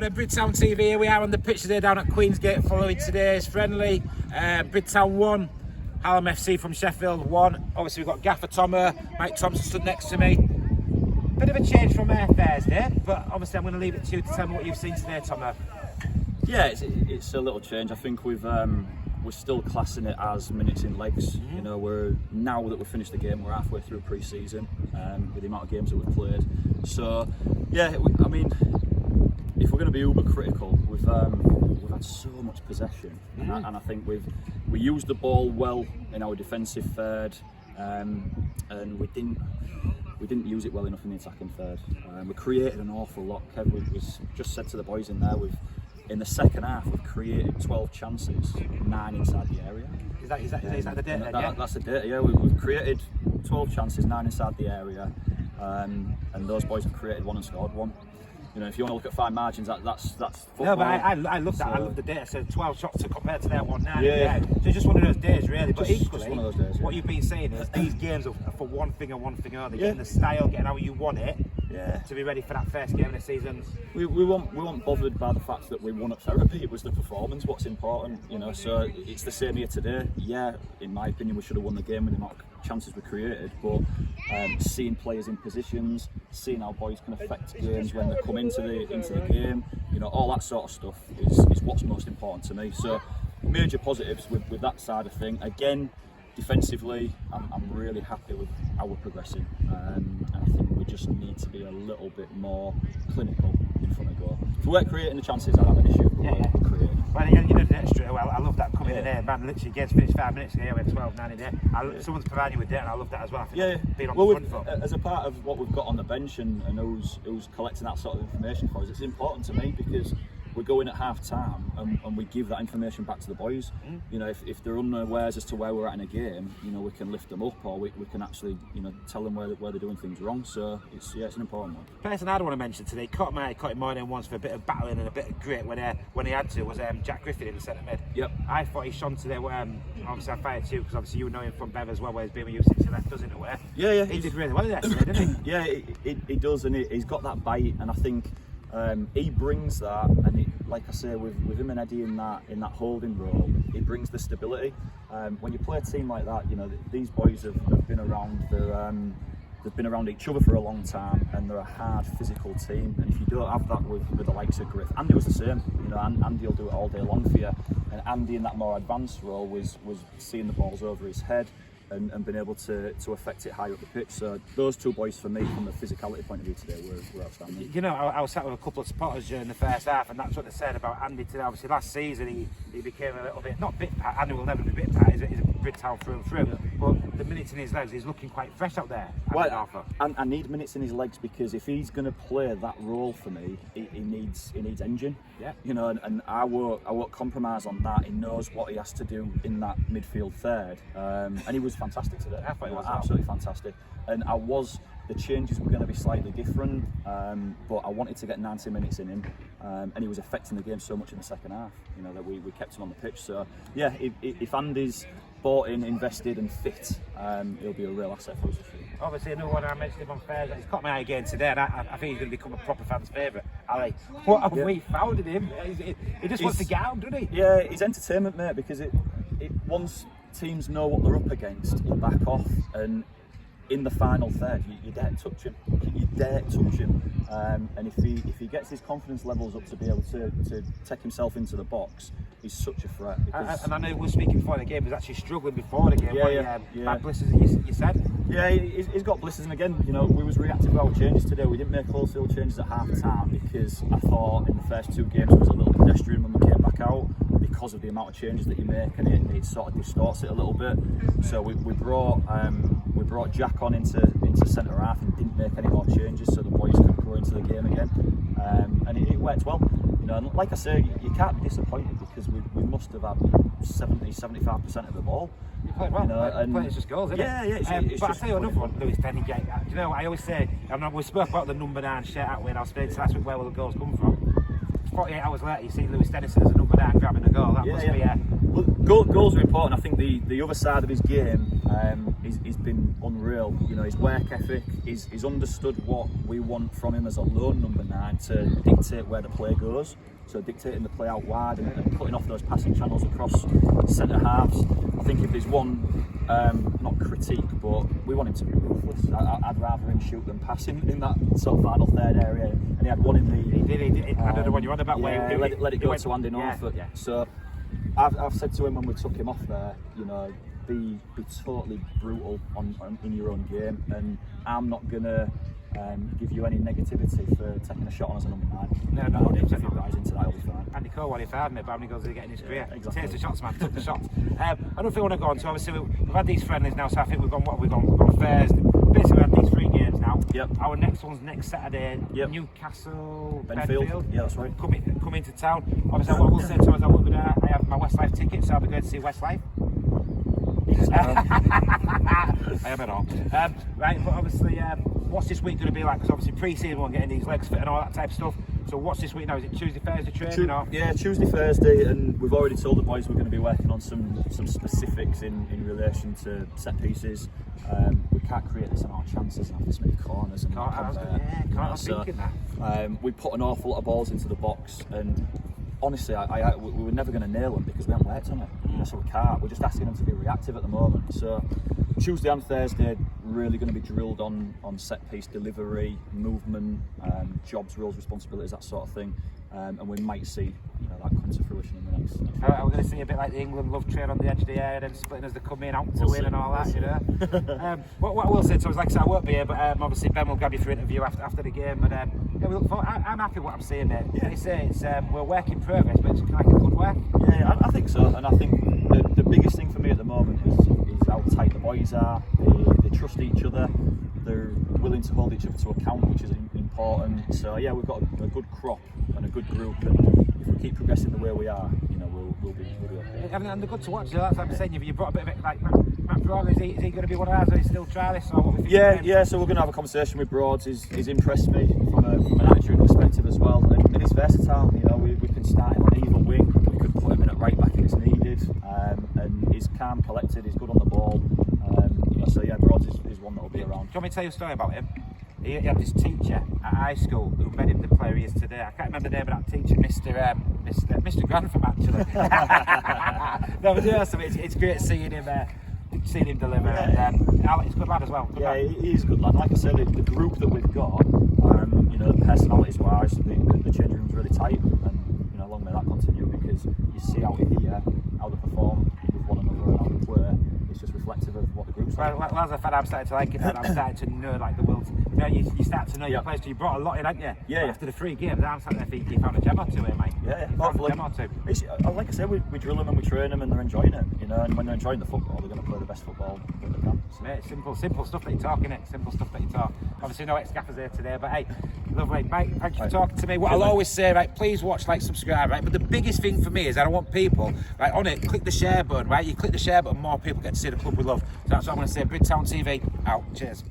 Morning, Bridtown TV. Here we are on the pitch today down at Queensgate following today's friendly. Bridtown 1, Hallam FC from Sheffield 1. Obviously we've got Gaffer Tomer, Mike Thompson stood next to me. Bit of a change from Thursday, but obviously I'm going to leave it to you to tell me what you've seen today, Tomer. Yeah, it's a little change. I think we're still classing it as minutes in legs. You know, now that we've finished the game, we're halfway through pre-season with the amount of games that we've played. So yeah, I mean, if we're going to be uber critical, we've had so much possession, and I think we used the ball well in our defensive third, and we didn't use it well enough in the attacking third. We created an awful lot. Kev was just said to the boys in there, in the second half, we've created 12 chances, 9 inside the area. Is that the data? Yeah? That's the data, yeah. We've created 12 chances, 9 inside the area, and those boys have created 1 and scored 1. You know, if you want to look at fine margins, that's football. No, but I love that. I love the data. So 12 shots to compare to their 1-9. Yeah. So it's just one of those days, really. But Just equally, one of those days, yeah. what you've been saying is these games are for one thing and one thing only. Yeah. Getting the style, getting how you want it. Yeah. To be ready for that first game of the season. We weren't bothered by the fact that we won at therapy. It was the performance, what's important, you know. So it's the same here today. Yeah, in my opinion, we should have won the game with the amount of chances we created. But seeing players in positions, seeing how boys can affect games when they come into the game, you know, all that sort of stuff is what's most important to me. So major positives with that side of thing. Again, defensively, I'm really happy with how we're progressing, and I think we just need to be a little bit more clinical in front of goal. If we weren't creating the chances, I'd have an issue. Yeah. We're creating. Well, you know the extra. Well, I love that coming in there. Man, literally, game's finished 5 minutes ago. We had 12-9 in there. Someone's providing you with data, and I love that as well. I think being on the front foot. As a part of what we've got on the bench and who's collecting that sort of information for us, it's important to me because we go in at half time and we give that information back to the boys. You know, if they're unawares as to where we're at in a game, you know, we can lift them up, or we can actually, you know, tell them where they're doing things wrong. So it's an important one. The person I'd want to mention today caught him more than once for a bit of battling and a bit of grit when he had to was Jack Griffin in the centre mid. Yep. I thought he shone today. Obviously I fired too because obviously you know him from Bev as well, where he's been with you since he left us in a way. Yeah. He did really well there today, didn't he? Yeah, he does, and he's got that bite, and I think he brings that, and like I say, with him and Eddie in that holding role, he brings the stability. When you play a team like that, you know, these boys have been around. They've been around each other for a long time, and they're a hard physical team. And if you don't have that with the likes of Griff, Andy was the same. You know, Andy will do it all day long for you. And Andy in that more advanced role was seeing the balls over his head and being able to affect it high up the pitch. So those two boys, for me, from a physicality point of view today, were outstanding. You know, I was sat with a couple of spotters during the first half, and that's what they said about Andy today. Obviously, last season he became a little bit, not bit pat. Andy will never be bit pat. He's a Bridtown through and through. But the minutes in his legs, he's looking quite fresh out there. Well, I need minutes in his legs, because if he's going to play that role for me, he needs engine. Yeah. You know, and I won't compromise on that. He knows what he has to do in that midfield third, and he was fantastic today. I thought he was absolutely fantastic. And the changes were going to be slightly different, but I wanted to get 90 minutes in him, and he was affecting the game so much in the second half, you know, that we kept him on the pitch. So yeah, if Andy's bought in, invested and fit, he'll be a real asset for us this year. Obviously, another one I mentioned him on Thursday. He's caught my eye again today, and I think he's going to become a proper fan's favourite. Ali, what have we found in him? He just wants to get out, doesn't he? Yeah, it's entertainment, mate, because once teams know what they're up against, you back off, and in the final third, you dare touch him. You dare touch him, and if he gets his confidence levels up to be able to take himself into the box, he's such a threat. And I know we were speaking before the game. He was actually struggling before the game. Yeah. Bad blisters, you said. Yeah, he's got blisters, and again, you know, we was reactive to our changes today. We didn't make wholesale changes at half time because I thought in the first 2 games it was a little pedestrian when we came back out, because of the amount of changes that you make, and it sort of distorts it a little bit. So we brought Jack on into centre half and didn't make any more changes, so the boys could grow into the game again, and it worked well. You know, and like I say, you can't be disappointed because we must have had 70-75% of the ball. You played well. You know, playing it's just goals, isn't it? Yeah. It's but I'll just tell you another one, Lewis Denny. Do you know what I always say? We spoke about the number 9 shirt out when I was speaking to last week, where will the goals come from? 48 hours later, you see Lewis Dennison as a number 9 grabbing a goal. That must be Well, goals are important. I think the other side of his game, he's been unreal. You know, his work ethic, he's understood what we want from him as a lone number 9 to dictate where the play goes. So dictating the play out wide and cutting off those passing channels across centre halves. I think if there's one, not critique, but we want him to be ruthless. I'd rather him shoot than pass in that sort of final third area. And he had one in the... He did. I don't know what you're on about. Yeah, let it go to Andy Norfolk. Yeah. So I've said to him when we took him off there, you know, be totally brutal in your own game, and I'm not gonna give you any negativity for taking a shot on as a number 9. No, if he buys into that, he'll be fine. Andy Cole, what he found me, but how many goals did he get in his career? Exactly. Takes the shots, man. Took the shots. I don't think we want to go on. So obviously we've had these friendlies now. So I think we've gone Thursday. Basically, we had these 3 games now. Yep. Our next one's next Saturday. Yep. Newcastle, Benfield. Yeah, that's right. Come into town. Obviously, what I will say to us, I have my Westlife ticket, so I'll be going to see Westlife. I am at all. Right, but obviously, what's this week going to be like? Because obviously pre-season we're getting these legs fit and all that type of stuff. So what's this week now? Is it Tuesday, Thursday training? Yeah, Tuesday, Thursday, and we've already told the boys we're going to be working on some specifics in relation to set pieces. We can't create this amount of chances and have this many corners. And I was thinking that. We put an awful lot of balls into the box, and honestly, we were never going to nail them because we haven't worked on it. So we can't. We're just asking them to be reactive at the moment. So Tuesday and Thursday, really going to be drilled on set piece delivery, movement, jobs, roles, responsibilities, that sort of thing. And we might see, you know, that come to fruition in the next. Are we going to see a bit like the England love train on the edge of the area, then splitting as they come in out to win and all that, you know? What I will say to us, like I said, I won't be here, but obviously Ben will grab you for an interview after the game. But yeah, we look forward. I'm happy with what I'm seeing, mate. Yeah. They say it's we're a work in progress, but it's like a good work. Yeah, I think so, and I think the biggest thing for me at the moment is how tight the boys are. They trust each other. They're willing to hold each other to account, which is important. So yeah, we've got a good crop and a good group, and if we keep progressing the way we are, you know, we'll be okay. And they're good to watch. So that's what I'm saying. You brought a bit of it, like Matt Broad. Is he going to be one of ours? Or is he still try this? Or what we yeah. So we're going to have a conversation with Broads. He's impressed me from an attitude perspective as well, and he's versatile. You know, we can start him on either wing. We could put him in at right back if it's needed, and he's calm, collected. He's good on the ball. You know, so yeah, Broads is one that will be around. Do you want me to tell you a story about him? He had this teacher at high school who made him the player he is today. I can't remember the name of that teacher, Mr. Grantham, actually. No, but yeah, so it's great seeing him deliver. Yeah. And he's a good lad as well. He is a good lad. Like I said, the group that we've got, you know, personalities wise, the change room's really tight, and you know, long may that continue, because you see out here how they perform with one another and how they play. It's just reflective of what the group's like. Well, as a fan, I'm starting to like it, and I'm starting to know like the world. You know, you start to know your players. You brought a lot in, haven't you? Yeah. After the 3 games, I'm starting to think you found a gem or two here, mate. Yeah. Hopefully. A gem or two. Like I said, we drill them and we train them, and they're enjoying it. You know, and when they're enjoying the football, they're going to play the best football that they can. So. Mate, simple stuff that you talk, innit? Simple stuff that you talk. Obviously, no ex-gaffers here today, but hey, lovely, mate. Thank you for talking to me. What I'll always say, right? Please watch, like, subscribe, right? But the biggest thing for me is I don't want people, right, on it. Click the share button, right? You click the share button, more people get to see the club we love. So that's what I'm going to say. BRID Town TV out. Cheers.